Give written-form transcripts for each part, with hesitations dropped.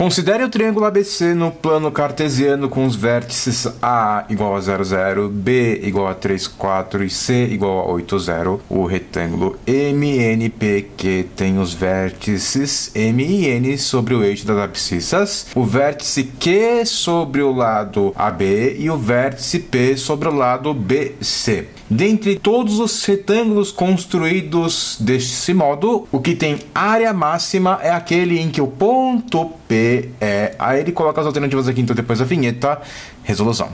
Considere o triângulo ABC no plano cartesiano com os vértices A igual a 0, 0, B igual a 3, 4 e C igual a 8, 0. O retângulo MNPQ tem os vértices M e N sobre o eixo das abscissas, o vértice Q sobre o lado AB e o vértice P sobre o lado BC. Dentre todos os retângulos construídos deste modo, o que tem área máxima é aquele em que o ponto P é... Aí ele coloca as alternativas aqui, então depois da vinheta, resolução.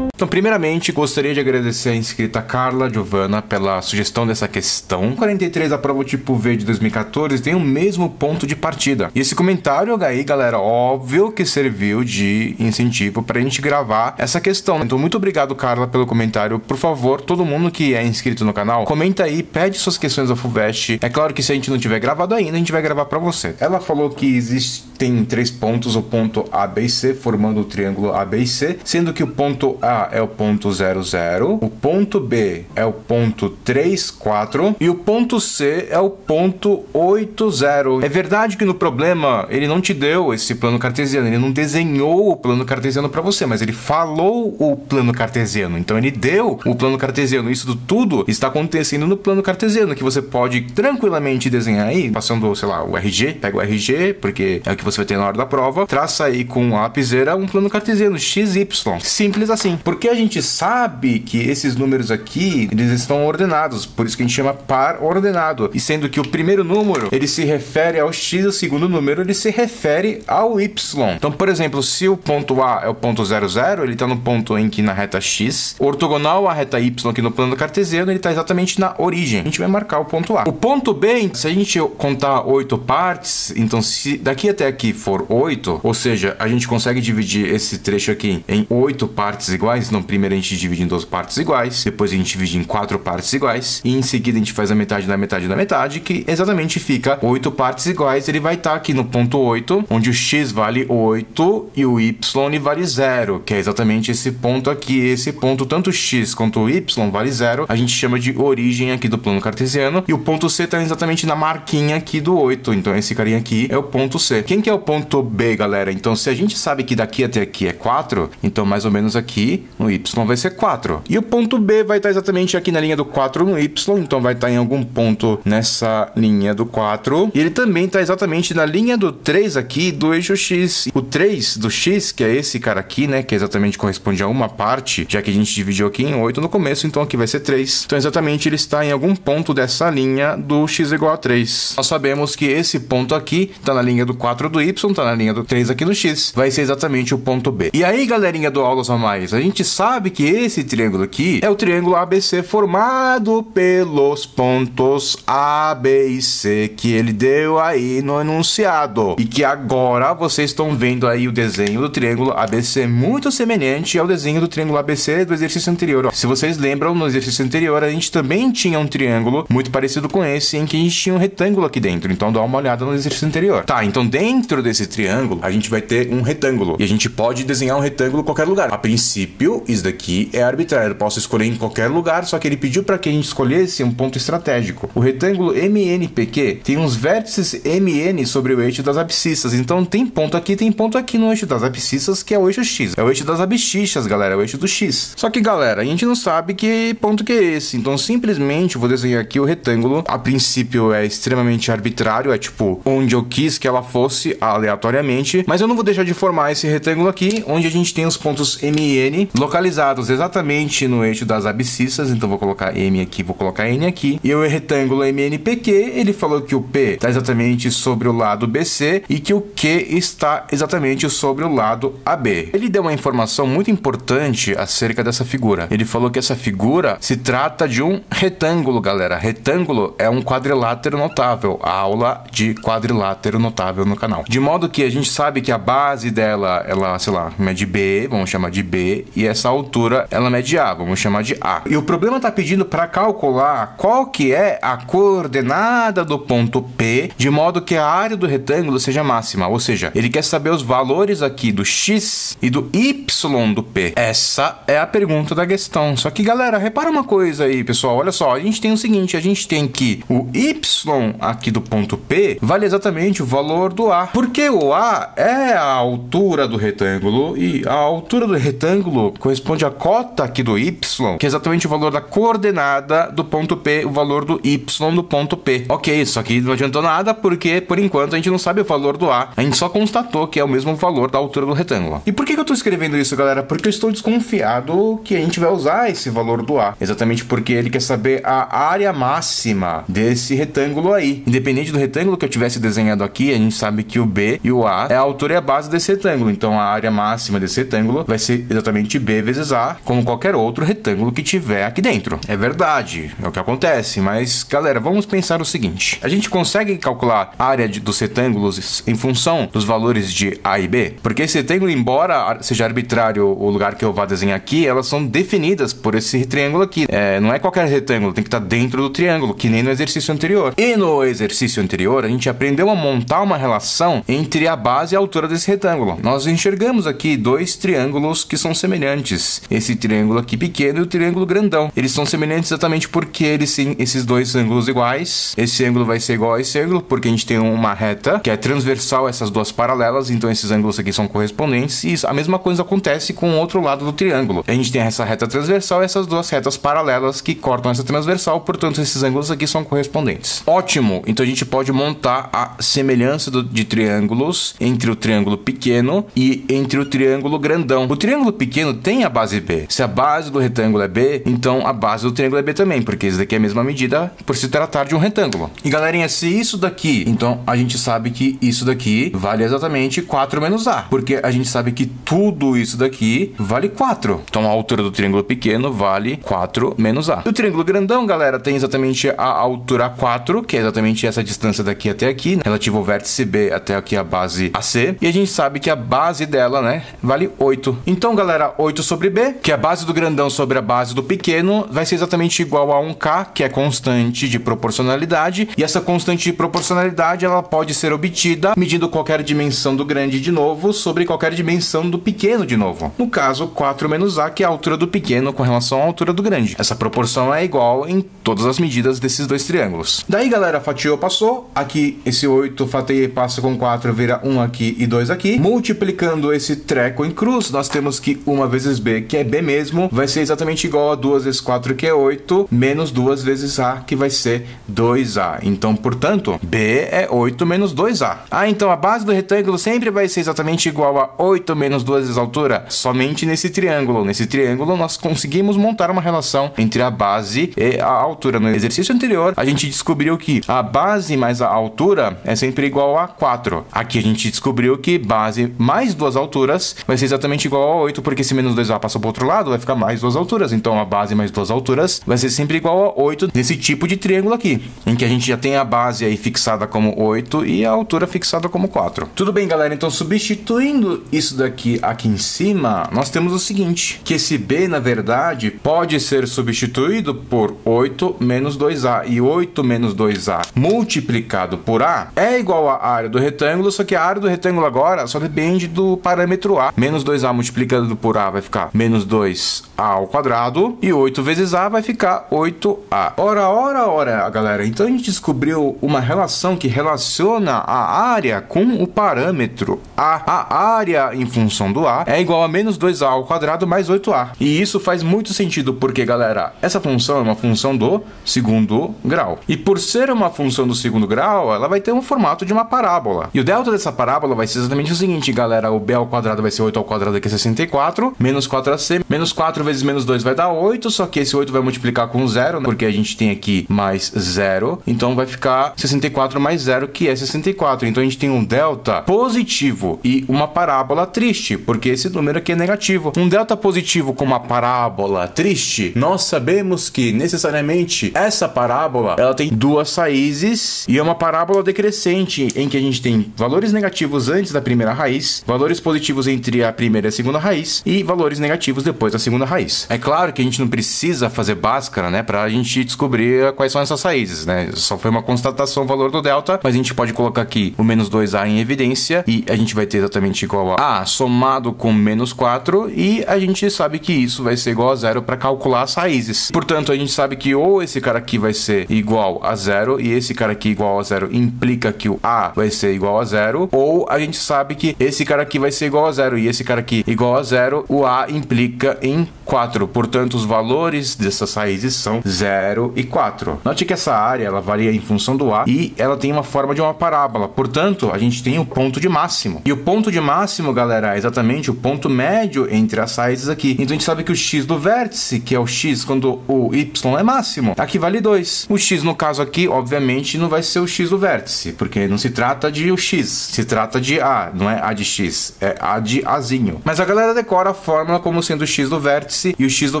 Então, primeiramente, gostaria de agradecer a inscrita Carla Giovanna pela sugestão dessa questão. 43 da prova tipo V de 2014 tem o mesmo ponto de partida. E esse comentário aí, galera, óbvio que serviu de incentivo para a gente gravar essa questão. Então, muito obrigado, Carla, pelo comentário. Por favor, todo mundo que é inscrito no canal, comenta aí, pede suas questões da FUVEST. É claro que se a gente não tiver gravado ainda, a gente vai gravar para você. Ela falou que existem 3 pontos, o ponto A, B e C, formando o triângulo A, B e C, sendo que o ponto A é o ponto 0, 0, o ponto B é o ponto 3, 4 e o ponto C é o ponto 8, 0. É verdade que no problema ele não te deu esse plano cartesiano, ele não desenhou o plano cartesiano para você, mas ele falou o plano cartesiano, então ele deu o plano cartesiano. Isso tudo está acontecendo no plano cartesiano, que você pode tranquilamente desenhar aí, passando, sei lá, o RG, pega o RG, porque é o que você vai ter na hora da prova, traça aí com a lapiseira um plano cartesiano, XY. Simples assim. Porque a gente sabe que esses números aqui, eles estão ordenados, por isso que a gente chama par ordenado. E sendo que o primeiro número, ele se refere ao X, o segundo número, ele se refere ao Y. Então, por exemplo, se o ponto A é o ponto 0, 0, ele está no ponto em que na reta X, ortogonal à reta Y aqui no plano cartesiano, ele está exatamente na origem. A gente vai marcar o ponto A. O ponto B, se a gente contar 8 partes, então se daqui até aqui for 8, ou seja, a gente consegue dividir esse trecho aqui em 8 partes iguais. Então, primeiro a gente divide em 2 partes iguais, depois a gente divide em 4 partes iguais, e em seguida a gente faz a metade da metade da metade, que exatamente fica 8 partes iguais. Ele vai estar aqui no ponto 8, onde o X vale 8 e o Y vale 0, que é exatamente esse ponto aqui. Esse ponto, tanto o X quanto o Y vale 0, a gente chama de origem aqui do plano cartesiano, e o ponto C está exatamente na marquinha aqui do 8, então esse carinha aqui é o ponto C. Quem que é o ponto B, galera? Então, se a gente sabe que daqui até aqui é 4, então mais ou menos aqui no Y vai ser 4. E o ponto B vai estar exatamente aqui na linha do 4 no Y, então vai estar em algum ponto nessa linha do 4. E ele também está exatamente na linha do 3 aqui do eixo X. O 3 do X, que é esse cara aqui, né, que exatamente corresponde a uma parte, já que a gente dividiu aqui em 8 no começo, então aqui vai ser 3. Então, exatamente, ele está em algum ponto dessa linha do X igual a 3. Nós sabemos que esse ponto aqui está na linha do 4 do Y, está na linha do 3 aqui no X. Vai ser exatamente o ponto B. E aí, galerinha do Aulas a Mais, a gente sabe que esse triângulo aqui é o triângulo ABC formado pelos pontos A, B e C que ele deu aí no enunciado. E que agora vocês estão vendo aí o desenho do triângulo ABC muito semelhante ao desenho do triângulo ABC do exercício anterior. Ó, se vocês lembram, no exercício anterior a gente também tinha um triângulo muito parecido com esse, em que a gente tinha um retângulo aqui dentro. Então dá uma olhada no exercício anterior. Tá, então dentro desse triângulo a gente vai ter um retângulo. E a gente pode desenhar um retângulo em qualquer lugar. A princípio, isso daqui é arbitrário. Eu posso escolher em qualquer lugar, só que ele pediu para que a gente escolhesse um ponto estratégico. O retângulo MNPQ tem uns vértices MN sobre o eixo das abscissas. Então tem ponto aqui no eixo das abscissas, que é o eixo X. É o eixo das abscissas, galera, é o eixo do X. Só que, galera, a gente não sabe que ponto que é esse. Então simplesmente eu vou desenhar aqui o retângulo. A princípio é extremamente arbitrário, é tipo onde eu quis que ela fosse aleatoriamente, mas eu não vou deixar de formar esse retângulo aqui, onde a gente tem os pontos M e N localizados exatamente no eixo das abscissas. Então vou colocar M aqui, vou colocar N aqui. E o retângulo MNPQ, ele falou que o P está exatamente sobre o lado BC e que o Q está exatamente sobre o lado AB. Ele deu uma informação muito importante acerca dessa figura. Ele falou que essa figura se trata de um retângulo, galera. Retângulo é um quadrilátero notável. A aula de quadrilátero notável no canal. diagonal. De modo que a gente sabe que a base dela, ela, sei lá, mede B, vamos chamar de B, e essa altura, ela mede A, vamos chamar de A. E o problema está pedindo para calcular qual que é a coordenada do ponto P, de modo que a área do retângulo seja máxima, ou seja, ele quer saber os valores aqui do X e do Y do P. Essa é a pergunta da questão. Só que, galera, repara uma coisa aí, pessoal, olha só, a gente tem o seguinte, a gente tem que o Y aqui do ponto P vale exatamente o valor do A, porque o A é a altura do retângulo e a altura do retângulo corresponde à cota aqui do Y, que é exatamente o valor da coordenada do ponto P, o valor do Y do ponto P. Ok, isso aqui não adiantou nada porque, por enquanto, a gente não sabe o valor do A, a gente só constatou que é o mesmo valor da altura do retângulo. E por que eu tô escrevendo isso, galera? Porque eu estou desconfiado que a gente vai usar esse valor do A, exatamente porque ele quer saber a área máxima desse retângulo aí. Independente do retângulo que eu tivesse desenhado aqui, a gente sabe que o B e o A é a altura e a base desse retângulo, então a área máxima desse retângulo vai ser exatamente B vezes A, como qualquer outro retângulo que tiver aqui dentro. É verdade, é o que acontece, mas, galera, vamos pensar o seguinte. A gente consegue calcular a área dos retângulos em função dos valores de A e B? Porque esse retângulo, embora seja arbitrário o lugar que eu vá desenhar aqui, elas são definidas por esse triângulo aqui. Não é qualquer retângulo, tem que estar dentro do triângulo, que nem no exercício anterior. E no exercício anterior, a gente aprendeu a montar uma relação entre a base e a altura desse retângulo. Nós enxergamos aqui dois triângulos que são semelhantes. Esse triângulo aqui pequeno e o triângulo grandão. Eles são semelhantes exatamente porque eles têm esses dois ângulos iguais. Esse ângulo vai ser igual a esse ângulo, porque a gente tem uma reta que é transversal a essas duas paralelas, então esses ângulos aqui são correspondentes, e a mesma coisa acontece com o outro lado do triângulo. A gente tem essa reta transversal e essas duas retas paralelas que cortam essa transversal, portanto esses ângulos aqui são correspondentes. Ótimo! Então a gente pode montar a semelhança de triângulos entre o triângulo pequeno e entre o triângulo grandão. O triângulo pequeno tem a base B. Se a base do retângulo é B, então a base do triângulo é B também, porque isso daqui é a mesma medida por se tratar de um retângulo. E galerinha, se isso daqui, então a gente sabe que isso daqui vale exatamente 4 menos A, porque a gente sabe que tudo isso daqui vale 4. Então a altura do triângulo pequeno vale 4 menos A. E o triângulo grandão, galera, tem exatamente a altura 4, que é exatamente essa distância daqui até aqui, relativo ao vértice B até aqui a base AC, e a gente sabe que a base dela, né, vale 8. Então, galera, 8 sobre B, que é a base do grandão sobre a base do pequeno, vai ser exatamente igual a 1K, que é constante de proporcionalidade, e essa constante de proporcionalidade, ela pode ser obtida medindo qualquer dimensão do grande de novo sobre qualquer dimensão do pequeno de novo. No caso, 4 menos A, que é a altura do pequeno com relação à altura do grande. Essa proporção é igual em todas as medidas desses dois triângulos. Daí, galera, fatiou, passou. Aqui, esse 8 fatiei, passa com 4, vira 1 aqui e 2 aqui. Multiplicando esse treco em cruz, nós temos que 1 vezes B, que é B mesmo, vai ser exatamente igual a 2 vezes 4, que é 8, menos 2 vezes A, que vai ser 2A. Então, portanto, B é 8 menos 2A. Então a base do retângulo sempre vai ser exatamente igual a 8 menos 2 vezes a altura, somente nesse triângulo. Nesse triângulo, nós conseguimos montar uma relação entre a base e a altura. No exercício anterior, a gente descobriu que a base mais a altura é sempre igual a 4. Aqui a gente descobriu que base mais duas alturas vai ser exatamente igual a 8, porque se menos 2A passa para o outro lado, vai ficar mais duas alturas. Então a base mais duas alturas vai ser sempre igual a 8 nesse tipo de triângulo aqui, em que a gente já tem a base aí fixada como 8 e a altura fixada como 4. Tudo bem, galera? Então, substituindo isso daqui aqui em cima, nós temos o seguinte, que esse B, na verdade, pode ser substituído por 8 menos 2A, e 8 menos 2A multiplicado por A é igual à área do retângulo, só que a área do retângulo agora só depende do parâmetro A. Menos 2A multiplicado por A vai ficar menos 2A ao quadrado, e 8 vezes A vai ficar 8A. Ora, galera, então a gente descobriu uma relação que relaciona a área com o parâmetro A. A área em função do A é igual a menos 2A ao quadrado mais 8A. E isso faz muito sentido porque, galera, essa função é uma função do segundo grau. E por ser uma função do segundo grau, ela vai ter um formato de uma parábola. E o delta dessa parábola vai ser exatamente o seguinte, galera. O B ao quadrado vai ser 8 ao quadrado, que é 64, menos 4AC, menos 4 vezes menos 2 vai dar 8, só que esse 8 vai multiplicar com 0, né? Porque a gente tem aqui mais 0, então vai ficar 64 mais 0, que é 64. Então a gente tem um delta positivo e uma parábola triste, porque esse número aqui é negativo. Um delta positivo com uma parábola triste, nós sabemos que necessariamente essa parábola, ela tem duas raízes e é uma parábola decrescente, em que a gente tem valores negativos antes da primeira raiz, valores positivos entre a primeira e a segunda raiz e valores negativos depois da segunda raiz. É claro que a gente não precisa fazer Bhaskara, né, pra gente descobrir quais são essas raízes, né? Só foi uma constatação o valor do delta, mas a gente pode colocar aqui o menos 2a em evidência e a gente vai ter exatamente igual a somado com menos 4 e a gente sabe que isso vai ser igual a zero para calcular as raízes. Portanto, a gente sabe que ou esse cara aqui vai ser igual a zero e esse cara aqui igual a zero implica que o a vai ser igual a zero, ou a gente sabe que esse cara aqui vai ser igual a zero e esse cara aqui igual a zero, o a implica em 4. Portanto, os valores dessas raízes são 0 e 4. Note que essa área ela varia em função do a e ela tem uma forma de uma parábola. Portanto, a gente tem o ponto de máximo. E o ponto de máximo, galera, é exatamente o ponto médio entre as raízes aqui. Então a gente sabe que o x do vértice, que é o x quando o y é máximo, aqui vale 2. O x no caso aqui, obviamente, não vai ser o x do vértice, porque não se trata de o x, se trata de a, não é a de x, é a de azinho. Mas a galera decora a fórmula como sendo o x do vértice, e o x do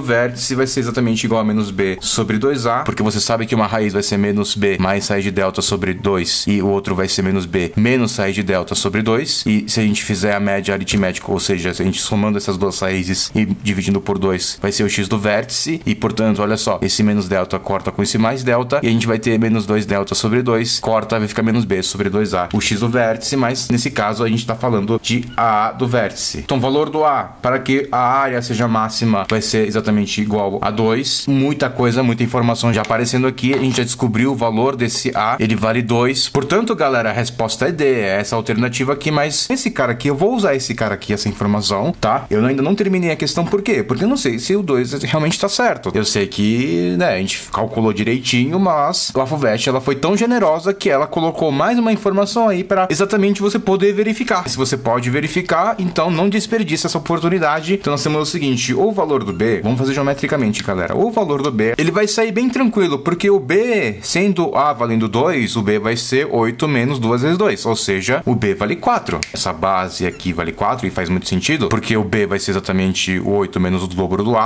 vértice vai ser exatamente igual a menos b sobre 2a, porque você sabe que uma raiz vai ser menos b mais raiz de delta sobre 2, e o outro vai ser menos b menos raiz de delta sobre 2, e se a gente fizer a média aritmética, ou seja, se a gente somando essas duas raízes e dividindo por 2, vai ser o x do vértice, e portanto, olha só, esse menos delta corta com esse mais delta, e a gente vai ter menos 2 delta sobre 2, corta, vai ficar menos b sobre 2a, o x do vértice, mas nesse caso a gente está falando de a do vértice. Então, o valor do a, para que a área seja máxima, vai ser exatamente igual a 2. Muita coisa, muita informação já aparecendo aqui, a gente já descobriu o valor desse a, ele vale 2. Portanto, galera, a resposta é D, é essa alternativa aqui, mas esse cara aqui, eu vou usar esse cara aqui, essa informação, tá? Eu ainda não terminei a questão, por quê? Porque eu não sei se o 2 realmente está certo. Eu sei que, né, a gente calculou direitinho, mas a FUVEST, ela foi tão generosa que ela colocou mais uma informação aí para exatamente você poder verificar. Se você pode verificar, então não desperdice essa oportunidade. Então nós temos o seguinte, o valor do B, vamos fazer geometricamente, galera. O valor do B, ele vai sair bem tranquilo, porque o B, sendo A valendo 2, o B vai ser 8 menos 2 vezes 2, ou seja, o B vale 4. Essa base aqui vale 4 e faz muito sentido, porque o B vai ser exatamente o 8 menos o dobro do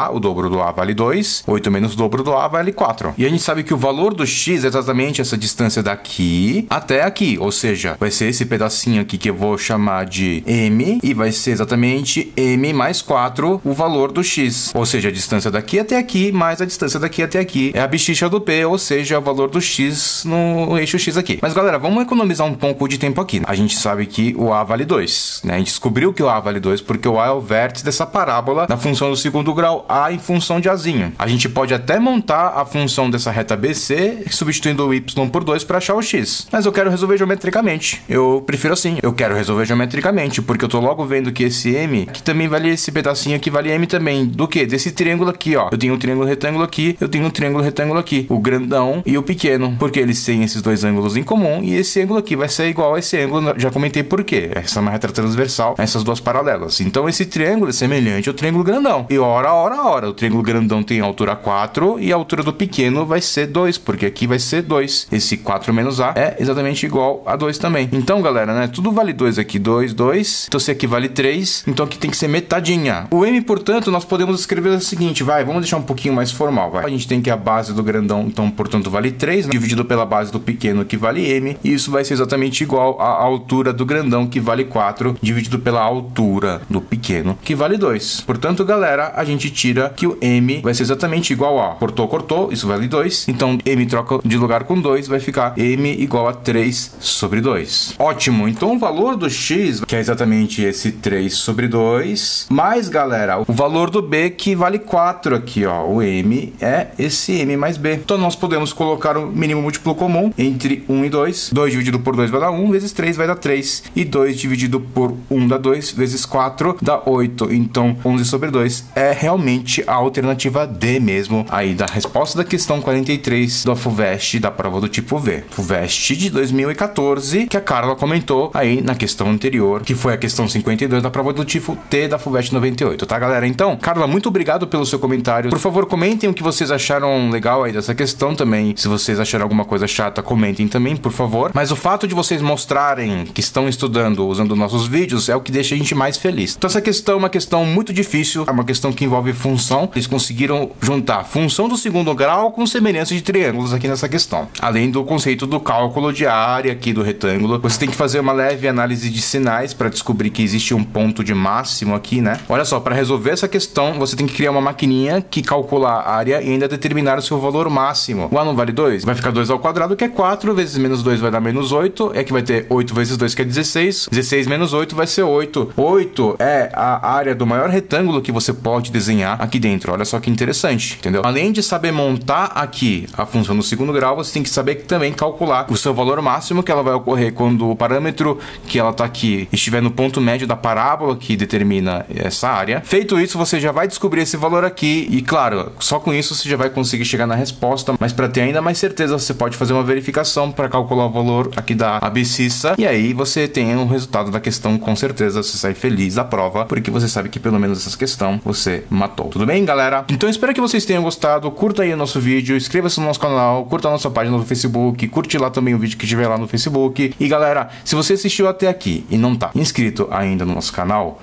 A vale 2, 8 menos o dobro do A vale 4. E a gente sabe que o valor do X é exatamente essa distância daqui até aqui, ou seja, vai ser esse pedacinho aqui que eu vou chamar de M, e vai ser exatamente M mais 4 o valor do X, ou seja, a distância daqui até aqui mais a distância daqui até aqui é a bichicha do P, ou seja, o valor do X no eixo X aqui. Mas galera, vamos economizar um pouco de tempo aqui. A gente sabe que o A vale 2, né? A gente descobriu que o A vale 2 porque o A é o vértice dessa parábola da função do segundo grau A em função de Azinho. A gente pode até montar a função dessa reta BC substituindo o Y por 2 para achar o X. Mas eu quero resolver geometricamente. Eu prefiro assim. Eu quero resolver geometricamente porque eu tô logo vendo que esse M, que também vale esse pedacinho aqui, vale M também. Do que? Desse triângulo aqui, ó. Eu tenho um triângulo retângulo aqui, eu tenho um triângulo retângulo aqui. O grandão e o pequeno. Porque eles têm esses dois ângulos em comum e esse ângulo aqui vai ser igual a esse ângulo. Já comentei por quê. Essa é uma reta transversal, essas duas paralelas. Então esse triângulo é semelhante ao triângulo grandão. E ora. O triângulo grandão tem altura 4 e a altura do pequeno vai ser 2, porque aqui vai ser 2. Esse 4 menos A é exatamente igual a 2 também. Então, galera, né? Tudo vale 2 aqui. 2, 2. Então, esse aqui vale 3. Então, aqui tem que ser metadinha. O M, portanto, nós podemos escrever o seguinte, vamos deixar um pouquinho mais formal, A gente tem que a base do grandão, então, portanto, vale 3, né? Dividido pela base do pequeno, que vale M. E isso vai ser exatamente igual à altura do grandão, que vale 4, dividido pela altura do pequeno, que vale 2. Portanto, galera, a gente tira que o M vai ser exatamente igual a cortou, isso vale 2. Então, M troca de lugar com 2, vai ficar M igual a 3 sobre 2. Ótimo, então o valor do X, que é exatamente esse 3 sobre 2, mais, galera, o valor do B, que vale 4 aqui, ó. O M é esse M mais B. Então, nós podemos colocar o mínimo múltiplo comum entre 1 e 2. 2 dividido por 2 vai dar 1, vezes 3 vai dar 3. E 2 dividido por 1 dá 2, vezes 4 dá 8. Então, 11 sobre 2 é realmente a alternativa D mesmo, aí da resposta da questão 43 da FUVEST, da prova do tipo V. FUVEST de 2014, que a Carla comentou aí na questão anterior, que foi a questão 52 da prova do tipo T da FUVEST 98, tá, galera? Então, Carla, muito obrigado pelo seu comentário. Por favor, comentem o que vocês acharam legal aí dessa questão também. Se vocês acharam alguma coisa chata, comentem também, por favor. Mas o fato de vocês mostrarem que estão estudando usando nossos vídeos é o que deixa a gente mais feliz. Então, essa questão é uma questão muito difícil, é uma questão que envolve função. Eles conseguiram juntar função do segundo grau com semelhança de triângulos aqui nessa questão. Além do conceito do cálculo de área aqui do retângulo retângulo. Você tem que fazer uma leve análise de sinais para descobrir que existe um ponto de máximo aqui, né? Olha só, para resolver essa questão, você tem que criar uma maquininha que calcula a área e ainda determinar o seu valor máximo. O A não vale 2? Vai ficar 2 ao quadrado, que é 4, vezes menos 2 vai dar menos 8, é que vai ter 8 vezes 2, que é 16. 16 menos 8 vai ser 8. 8 é a área do maior retângulo que você pode desenhar aqui dentro. Olha só que interessante, entendeu? Além de saber montar aqui a função do segundo grau, você tem que saber também calcular o seu valor máximo, que ela vai ocorrer quando o parâmetro que ela está aqui estiver no ponto médio da parábola que determina essa área. Feito isso, você já vai descobrir esse valor aqui e, claro, só com isso você já vai conseguir chegar na resposta, mas para ter ainda mais certeza, você pode fazer uma verificação para calcular o valor aqui da abscissa e aí você tem o resultado da questão. Com certeza você sai feliz da prova, porque você sabe que pelo menos essa questão você matou. Tudo bem, galera? Então espero que vocês tenham gostado. Curta aí o nosso vídeo, inscreva-se no nosso canal, curta a nossa página no Facebook, curte lá também o vídeo que tiver lá no Facebook. E galera, se você assistiu até aqui e não tá inscrito ainda no nosso canal,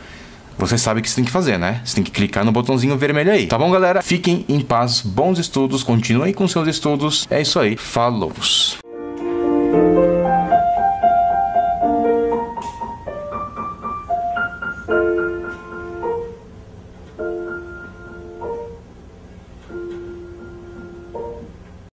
você sabe o que você tem que fazer, né? Você tem que clicar no botãozinho vermelho aí. Tá bom, galera? Fiquem em paz, bons estudos, continuem com seus estudos. É isso aí, falou!